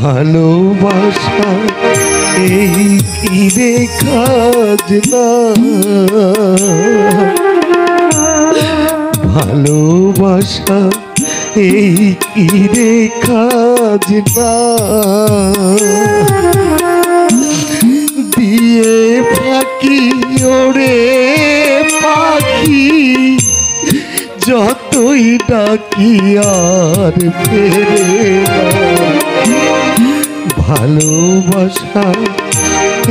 ভালোবাসা এই কি রে খাজনা, ভালোবাসা এই কি রে খাজনা, দিয়ে ফাঁকি ওরে পাখি যতই ডাকি আর ফেরে না, ভালোবাসা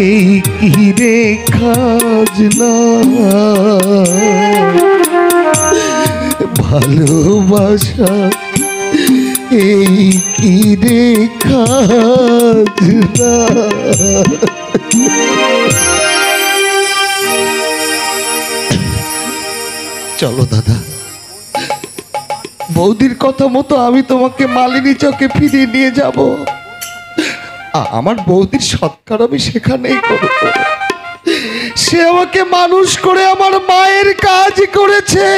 এই কি রে খাজনা, ভালোবাসা এই কি রে খাজনা। চলো দাদা, বৌদির কথা মতো আমি তোমাকে মালিনী চকে ফিরিয়ে নিয়ে যাব। আমার বৌদির সৎকার আমি সেখানেই করব। সে আমাকে মানুষ করে আমার মায়ের কাজ করেছে,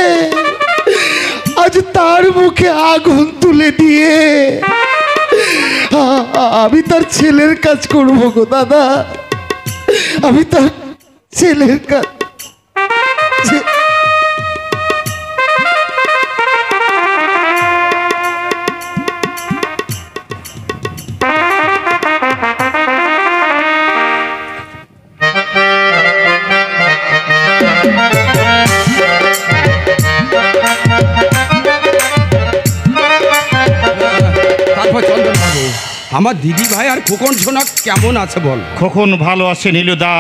আজ তার মুখে আগুন তুলে দিয়ে আমি তার ছেলের কাজ করব গো দাদা, আমি তার ছেলের কাজ। আমার দিদি ভাই আর খোকন সোনা কেমন আছে বল? খোকন ভালো আছে নীলুদা,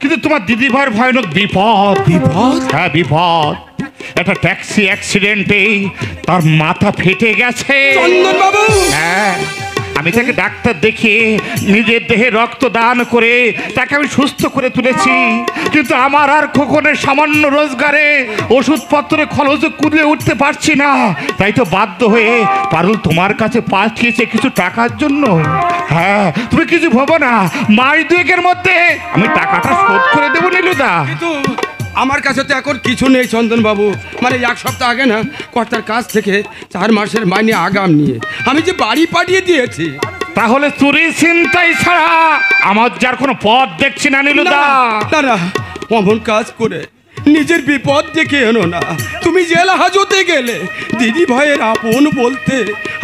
কিন্তু তোমার দিদি ভাইয়ের ভয়ানক বিপদ। বিপদ? হ্যাঁ বিপদ। একটা ট্যাক্সি অ্যাক্সিডেন্টে তার মাথা ফেটে গেছে। চন্দন বাবু? হ্যাঁ, আমি তাকে ডাক্তার দেখিয়ে নিজের দেহে রক্ত দান করে তাকে আমি সুস্থ করে তুলেছি, কিন্তু আমার আর খোকনের সামান্য রোজগারে ওষুধপত্রে খরচ কুলে উঠতে পারছি না। তাই তো বাধ্য হয়ে পারুল তোমার কাছে পাঠিয়েছে কিছু টাকার জন্য। হ্যাঁ, তুমি কিছু ভাবো না, মাস দুয়েকের মধ্যে আমি টাকাটা শোধ করে দেবো নীলুদা। কিন্তু আমার কাছে তো এখন কিছু নেই চন্দন বাবু। মানে এক সপ্তাহ আগে না কর্তার কাছ থেকে 4 মাসের মাইনে আগাম নিয়ে আমি যে বাড়ি পাঠিয়ে দিয়েছি। তাহলে চুরি চিন্তাই ছাড়া আমার যার কোনো পথ দেখছি না নীলুদা। না না, অমন কাজ করে নিজের বিপদ দেখে এনো না। তুমি জেল হাজতে গেলে দিদি ভাইয়ের আপন বলতে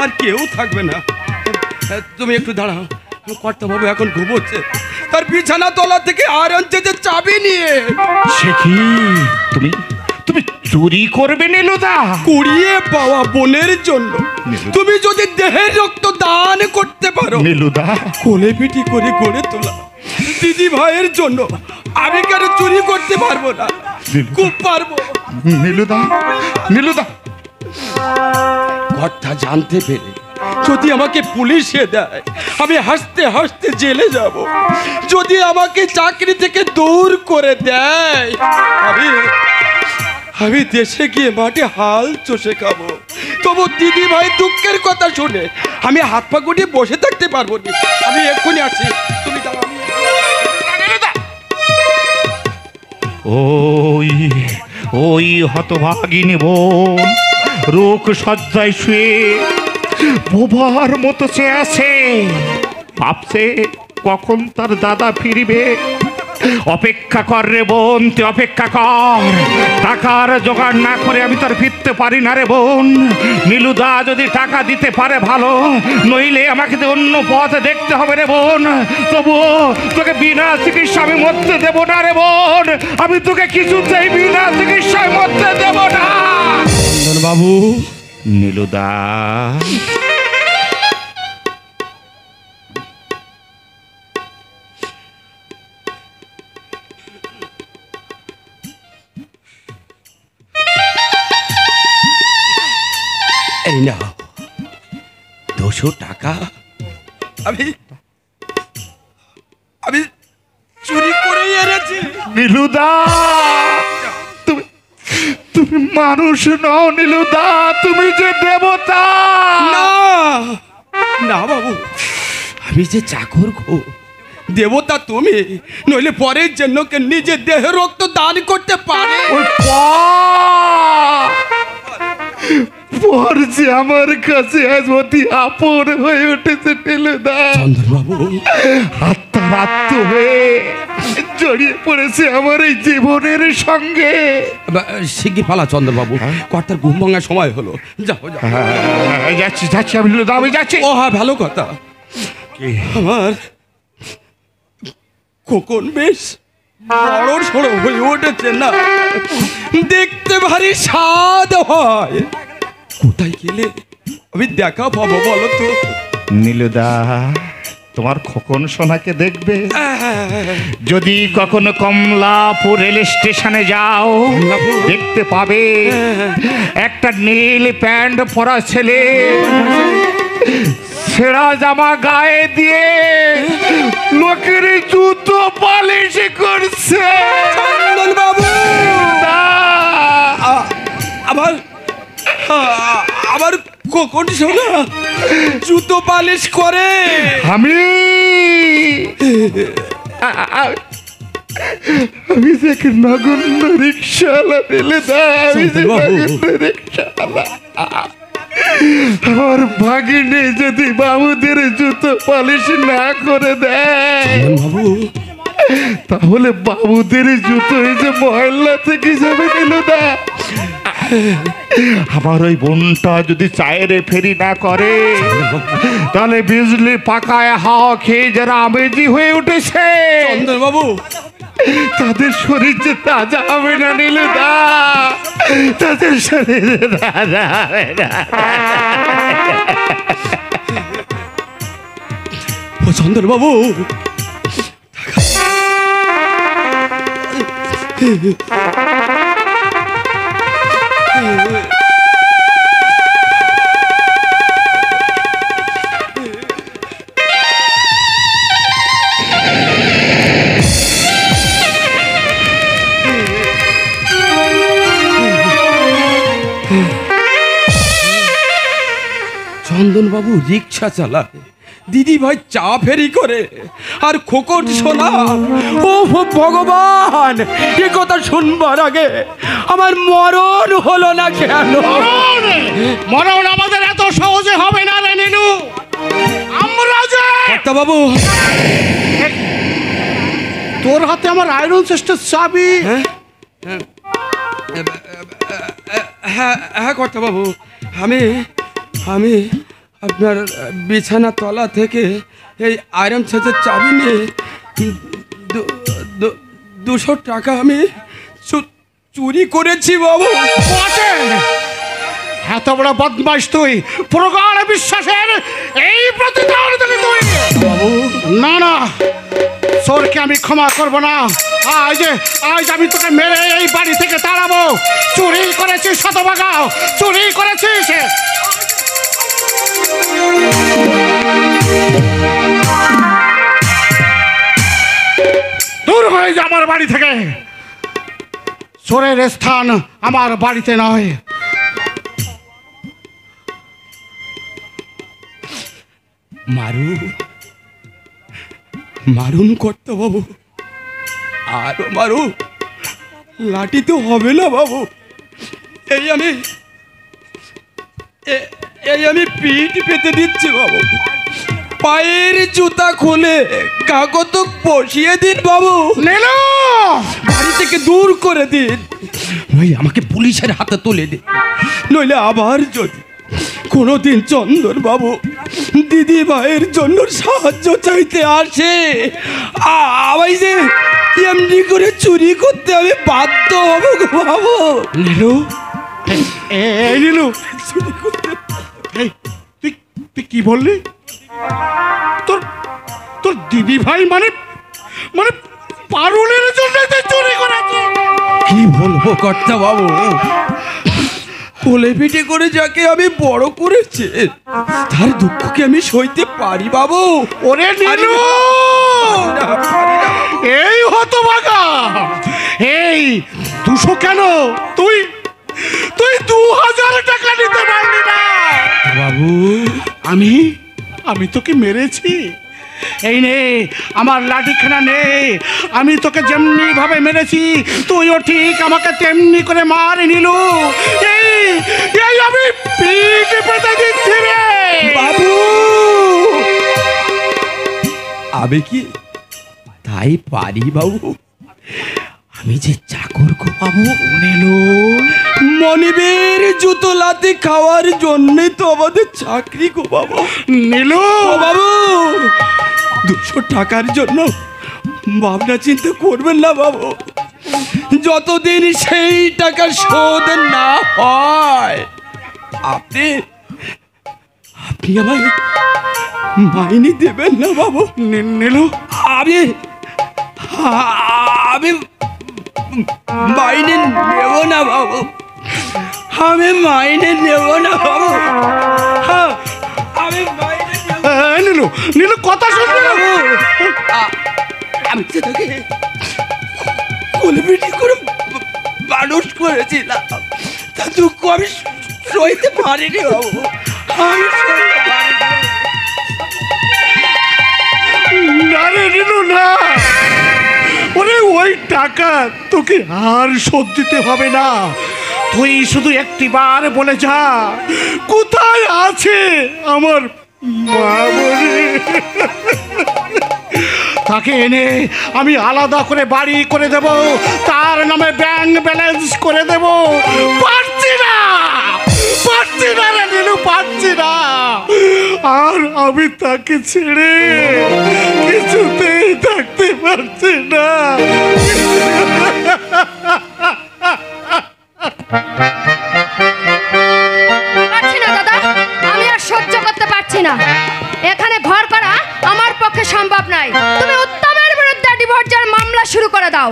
আর কেউ থাকবে না। তুমি একটু দাঁড়াও, কর্তা বাবু এখন ঘুমোচ্ছে, তার বিছানা তলা থেকে আর আনছে যে চাবি নিয়ে। সে কি তুমি তুমি চুরি করবে নীলুদা? কুড়িয়ে পাওয়া বোনের জন্য তুমি যদি দেহের রক্ত দান করতে পারো নীলুদা, কোলে পিটি করে গড়ে তোলা দিদি ভাইয়ের জন্য আমি কেন চুরি করতে পারবো না? খুব পারবো নীলুদা। নীলুদা, কথা জানতে পেরে যদি আমাকে পুলিশে দেয় আমি হাসতে হাসতে জেলে যাব। যদি আমাকে চাকরি থেকে দূর করে দেয় আমি দেশে গিয়ে মাঠে হাল চষে খাবো। তবু দিদি ভাই দুঃখের কথা শুনে আমি হাত পা গুটিয়ে বসে থাকতে পারবো না। আমি এক্ষুনি আছি, তুমি দাঁড়াও। ওই ওই হতভাগিনী বোন রোগ সজ্জায় শুয়ে বোবার মতো চেয়ে আছে, ভাবছে কখন তার দাদা ফিরবে। অপেক্ষা কর রে বোন, তুই অপেক্ষা কর। টাকার জোগাড় না করে আমি তার ফিরতে পারি না রে বোন। নীলুদা যদি টাকা দিতে পারে ভালো, নইলে আমাকে অন্য পথ দেখতে হবে রে বোন। তবুও তোকে বিনা চিকিৎসা আমি মরতে দেব না রে বোন। আমি তোকে কিছুতেই বিনা চিকিৎসায় মরতে দেব না। বাবু, নীলুদা, এই নাও 200 টাকা। আমি চুরি করে এনেছি। নীলুদা, তুমি মানুষ নও নীলুদা, তুমি যে দেবতা। না না বাবু, আমি যে চাকর গো, দেবতা তুমি, নইলে পরের জন্য কে নিজের দেহ রক্ত দান করতে পারে? পর যে আমার কাছে আজ অতি আপন হয়ে উঠেছে নীলুদা। চন্দনবাবু, আত্মারাত্ম হয়ে জড়িয়ে পড়েছে আমার এই জীবনের সঙ্গে। শিগগির পালা চন্দনবাবু, কর্তার ঘুম ভাঙার সময় হলো। যাও যাও। যাচ্ছি যাচ্ছি আমি নীলুদা, আমি যাচ্ছি। ও হ্যাঁ, ভালো কথা। আমার খোকন বেশ বড় সড়ো হয়ে উঠেছে না, দেখতে ভারী স্বাদ হয়। কোথায় গেলে আমি দেখা পাবো বলো তো? নীলুদা, তোমার খোকন সোনাকে দেখবে? যদি কখনো কমলাপুর রেল স্টেশনে যাও, দেখতে পাবে একটা নীল প্যান্ট পরা ছেলে ছেঁড়া জামা গায়ে দিয়ে লোকের জুতো পালিশ করছে। চন্দনবাবু, আমার আমার খোকন সোনা জুতো পালিশ করে? আমি যে এক নগণ্য রিক্সাওয়ালা নীলুদা, আমি যে নগণ্য রিক্সাওয়ালা। আমার ভাগিনে যদি বাবুদের জুতো পালিশ না করে দেয়, তাহলে বাবুদের জুতো এই যে মহল্লা থেকে যাবে নীলুদা। আমার ওই বোনটা যদি চায়ের ফেরি না করে, তাহলে বিজলি পাকায় হাওয়া খেয়ে যারা আমেজি হয়ে উঠেছে চন্দনবাবু, তাদের শরীর যে তাজা হবে না নীলুদা, তাদের শরীর তাজা হবে না। ও চন্দনবাবু, চন্দনবাবু রিক্সা চালায়, দিদি ভাই চা ফেরি করে, আর খোকন সোনা, ও ভগবান, এ কথা শুনবার আগে আমার মরণ হলো না কেন? মরণ আমাদের এত সহজে হবে না রে নীলু। আমরা যে বাবু, তোর হাতে আমার আয়রন চেস্টের চাবি। হ্যাঁ হ্যাঁ কর্তা বাবু, আমি আপনার বিছানা তলা থেকে এই আয়রন সেটের চাবি নিয়ে 200 টাকা আমি চুরি করেছি বাবু। এত বড় বদমাইশ তুই, প্রগাঢ় বিশ্বাসের এই প্রতিদান দিলি তুই। না না, চোরকে আমি ক্ষমা করব না। আজ আমি তোকে মেরে এই বাড়ি থেকে তাড়াবো। চুরি করেছিস শতভাগা, চুরি করেছিস। দূর হয়ে যা আমার বাড়ি থেকে। চোরের স্থান আমার বাড়িতে নয়। মারুন কর্তা বাবু, আরো মারু, লাঠি তো হবে না বাবু। এই আমি পিঠ পেতে দিচ্ছি বাবু। পায়ের জুতা খুলে কাগজ বসিয়ে দিন বাবু, বাড়ি থেকে দূর করে দিন, নইলে আমাকে পুলিশের হাতে তুলে দিন। নইলে আবার যদি কোনোদিন চন্দন বাবু দিদি ভাইয়ের জন্য সাহায্য চাইতে আসে, আমি যে এমনি করে চুরি করতে আমি বাধ্য হব গো বাবু। নীলু, এই নীলু, তুই কি বললি? তোর দিদি ভাই মানে পারুলের জন্য তুই চুরি করেছিস? কি বলবো কর্তা বাবু, কোলে পিঠে করে যাকে আমি বড় করেছি, তার দুঃখকে আমি সইতে পারি বাবু? ওরে নীলু, এই হতভাগা, এই 200 কেন, তুই 2000 টাকা নিতে পারলি না বাবু। আমি তোকে মেরেছি। এই নে আমার লাঠিখানা নে। আমি তোকে যেমনি ভাবে মেরেছি তুইও ঠিক আমাকে তেমনি করে মার নীলু। এই এই আমি পিঠ পেতে দিচ্ছি রে বাবু, আমি কি তাই পারি বাবু? আমি যে চাকর গো বাবু। নীলু, মনিবের জুতো লাতি খাওয়ার জন্যই তো আমাদের চাকরি গো বাবু। নীলু, ও বাবু, 200 টাকার জন্য ভাবনা চিন্তা করবেন না বাবু। যতদিন সেই টাকা শোধ না হয় আপনি আমায় মাইনে দেবেন না বাবু। নীলু, আমি আমি মাইনে নেব না বাবু, আমি মাইনে নেব না বাবু, আমি মাইনে নেব না। নীলু, নীলু কথা শুনবি না? আমি তো তোকে কোলবিটি করে মানুষ করেছিলাম, তা দুঃখ আমি সইতে পারিনি বাবু, আমি সইতে পারিনি। না রে নীলু, না। ওরে ওই টাকা তোকে আর শোধ দিতে হবে না। তুই শুধু একটিবার বলে যা, কোথায় আছে আমার মা বলে। তাকে এনে আমি আলাদা করে বাড়ি করে দেব, তার নামে ব্যাংক ব্যালেন্স করে দেব। পারছি না, পারছি না রে নীলু, পারছি না। আর আমি তাকে ছেড়ে কিছুতেই থাকতে পারছি না। পারছি না দাদা, আমি আর সহ্য করতে পারছি না। এখানে ঘর করা আমার পক্ষে সম্ভব নয়। তুমি উত্তমের বিরুদ্ধে ডিভোর্সের মামলা শুরু করে দাও।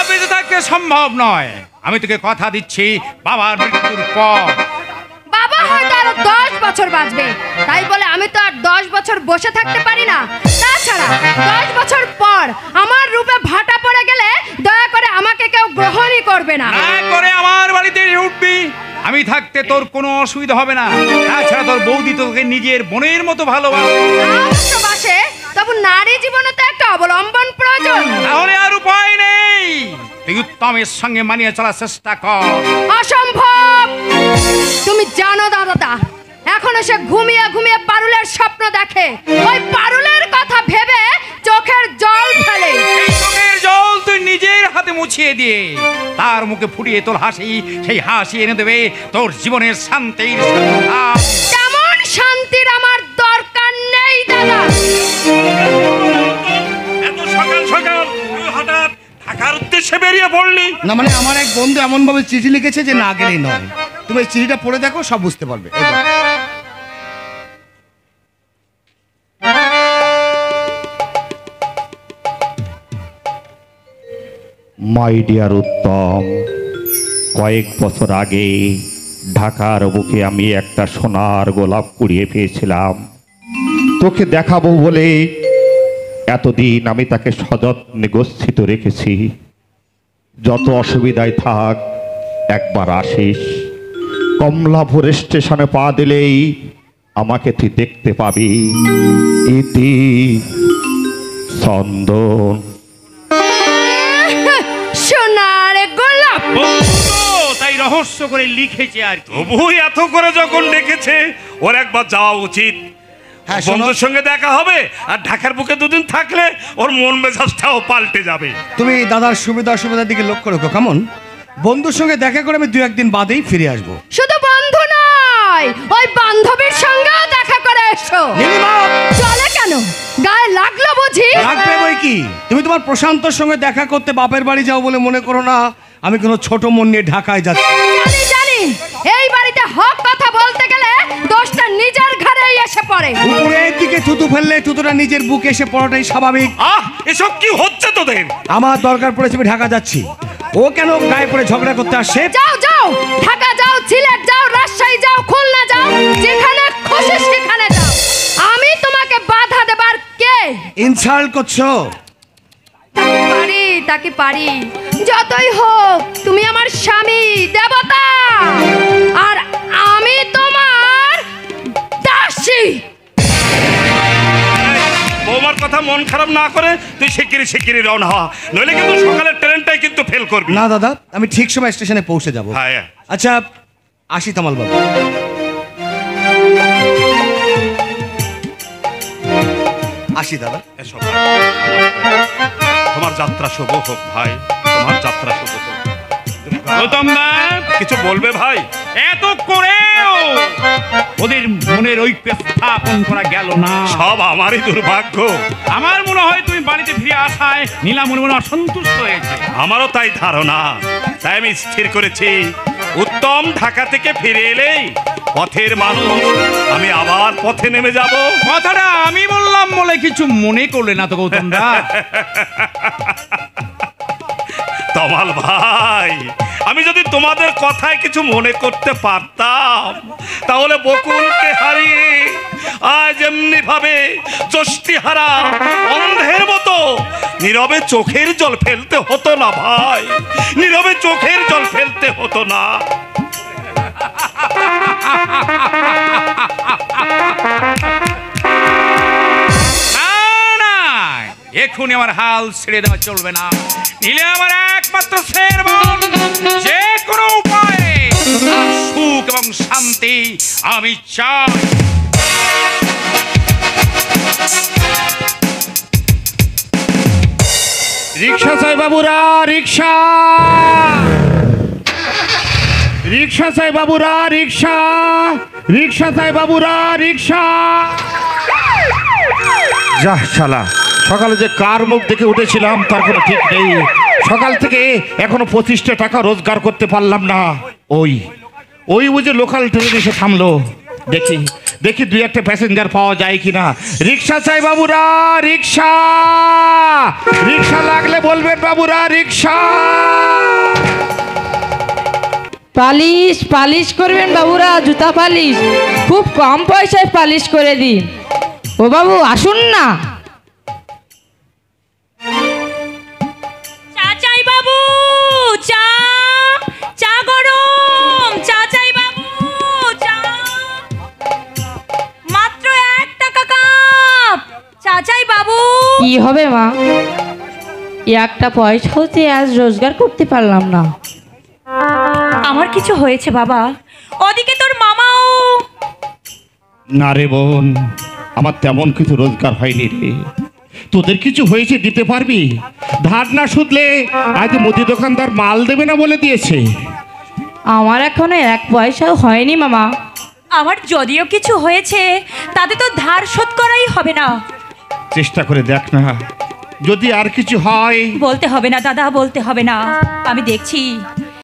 বেঁচে থাকতে সম্ভব নয়। আমি তোকে কথা দিচ্ছি, বাবার মৃত্যুর পর বাবা হয়তো আরো 10 বছর বাঁচবে, তাই বলে আমি তো আর 10 বছর বসে থাকতে পারি না। তাছাড়া 10 বছর পর আমার রূপে ভাটা পড়ে গেলে দয়া করে আমাকে কেউ গ্রহণই করবে না। না করে আমার বাড়িতে উঠবি। আমি থাকতে তোর কোনো অসুবিধা হবে না। তাছাড়া তোর বৌদি তোকে নিজের বোনের মতো ভালোবাসে, তবু নারী জীবনে তো একটা অবলম্বন প্রয়োজন। তাহলে আর উপায় নেই, তুই উত্তমের সঙ্গে মানিয়ে চলার চেষ্টা কর। অসম্ভব। তুমি জানো দাদা, এখনো সে ঘুমিয়ে ঘুমিয়ে পারুলের স্বপ্ন দেখে। ওই পারুলের কথা ভেবে চোখের জল ফেলে। এই চোখের জল তুই নিজের হাতে মুছিয়ে দিয়ে তার মুখে ফুটিয়ে তোর হাসি, সেই হাসি এনে দেবে তোর জীবনের শান্তির সন্ধান। তেমন শান্তির আমার দরকার নেই দাদা। এত সকাল সকাল তুই হঠাৎ ঢাকার উদ্দেশ্যে বেরিয়ে পড়লি? না মানে আমার এক বন্ধু এমন ভাবে চিঠি লিখেছে যে না গেলেই নয়। তুমি এই চিঠিটা পড়ে দেখো, সব বুঝতে পারবে। এই দেখো। মাই ডিয়ার উত্তম, কয়েক বছর আগে ঢাকার বুকে আমি একটা সোনার গোলাপ কুড়িয়ে পেয়েছিলাম। তোকে দেখাবো বলে এতদিন আমি তাকে সযত্নে গচ্ছিত রেখেছি। যত অসুবিধায় থাক একবার আসিস। কমলাপুর স্টেশনে পা দিলেই আমাকে তুই দেখতে পাবি। ইতি চন্দন। সোনার গোলাপ। তাই রহস্য করে লিখেছে আর কি। তবু এত করে যখন ডেকেছে, ওর একবার যাওয়া উচিত। হ্যাঁ, শোনো। বন্ধুর সঙ্গে দেখা হবে, আর ঢাকার বুকে দুদিন থাকলে ওর মন মেজাজটাও পাল্টে যাবে। তুমি দাদার সুবিধা অসুবিধার দিকে লক্ষ্য রাখো কেমন। বন্ধুর সঙ্গে দেখা করে আমি 2-1 দিন বাদেই ফিরে আসবো। শুধু বন্ধু নয়, ওই বান্ধবীর সঙ্গেও দেখা করে এসো। চলে কেন? গায়ে লাগলো বুঝি? লাগবে বই কি? তুমি তোমার প্রশান্তর সঙ্গে দেখা করতে বাপের বাড়ি যাও বলে মনে করো না আমি কোনো ছোট মন নিয়ে ঢাকায় যাচ্ছি। জানি জানি, এই বাড়িতে হক কথা বলতে গেলে দোষটা নিজের ঘাড়েই এসে পড়ে। উপরের দিকে থুতু ফেললে থুতুটা নিজের বুকে এসে পড়াটাই স্বাভাবিক। এসব কি হচ্ছে তোদের? আমার দরকার পড়েছে, আমি ঢাকা যাচ্ছি। ও কেন গায়ে পড়ে ঝগড়া করতে আসছে? যাও যাও, ঢাকা যাও, সিলেট যাও, রাজশাহী যাও, খুলনা যাও, যেখানে খুশি সেখানে যাও। আমি তোমাকে বাধা দেবার কে? ইনসাল্ট করছো? তাকে পারি, যতই হোক তুমি আমার স্বামী, দেবতা, আর আমি তোমার দাসী। বৌমার কথা মন খারাপ না করে তুই শিগগিরি রওনা হ, নইলে কিন্তু সকালের ট্রেনটাই কিন্তু ফেল করবি। না দাদা, আমি ঠিক সময় স্টেশনে পৌঁছে যাব। হ্যাঁ। আচ্ছা, আসি তামাল বাবু। আসি দাদা। এসো ভাই, তোমার যাত্রা শুভ হোক ভাই, তোমার যাত্রা শুভ হোক। গৌতম দা, কিছু বলবে ভাই? এত করেও ওদের মনের ঐক্য স্থাপন করা গেল না। সব আমারই দুর্ভাগ্য। আমার মনে হয় তুমি বাড়িতে ফিরে আসায় নীলা মনে মনে অসন্তুষ্ট হয়েছে। আমারও তাই ধারণা। তাই আমি স্থির করেছি, উত্তম ঢাকা থেকে ফিরে এলেই পথের মানুষ আমি আবার পথে নেমে যাব। কথাটা আমি বললাম বলে কিছু মনে করলে না তো গৌতম দা? তমাল ভাই, আমি যদি তোমাদের কথায় কিছু মনে করতে পারতাম, তাহলে বকুলকে হারিয়ে আজ এমনি ভাবে যষ্টিহারা অন্ধের মতো নীরবে চোখের জল ফেলতে হতো না ভাই, নীরবে চোখের জল ফেলতে হতো না। না, এক্ষুনি আমার হাল ছেড়ে দেওয়া চলবে না। নিলে আমার একমাত্র ছেড় বল, যে কোনো উপায়ে তার সুখ এবং শান্তি আমি চাই। রিক্সা চাই বাবুরা, রিক্সা, রিক্সা চাই বাবুরা, রিক্সা, রিক্সা চাই বাবুরা, রিক্সা। যা শালা, সকালে যে কার মুখ দেখে উঠেছিলাম তার কোনো ঠিক নেই। সকাল থেকে এখনো 25টা টাকা রোজগার করতে পারলাম না। ওই ওই বুঝে লোকাল ট্রেন এসে থামলো। দেখি দেখি দুই একটা প্যাসেঞ্জার পাওয়া যায় কিনা। রিক্সা চাই বাবুরা, রিক্সা, রিক্সা লাগলে বলবেন বাবুরা, রিক্সা। পালিশ পালিশ করবেন বাবুরা, জুতা পালিশ খুব কম পয়সায় পালিশ করে দিন। ও বাবু আসুন না। চা চাই বাবু, চা, চা গরম, চা চাই বাবু, চা, মাত্র 1 টাকা কাপ, চা চাই বাবু। কি হবে মা, একটা পয়সাও যে আজ রোজগার করতে পারলাম না। আমার কিছু হয়েছে বাবা, ওদিকে তোর মামাও। না রে বোন, আমার তেমন কিছু রোজগার হয়নি রে। তোদের কিছু হয়েছে দিতে পারবি? ধার না শুধলে আজ মুদি দোকানদার মাল দেবে না বলে দিয়েছে। আমার এখনো 1 পয়সাও হয়নি মামা। আমার যদিও কিছু হয়েছে তাতে তো ধার শোধ করাই হবে না। চেষ্টা করে দেখ না, যদি আর কিছু হয়। বলতে হবে না দাদা, বলতে হবে না, আমি দেখছি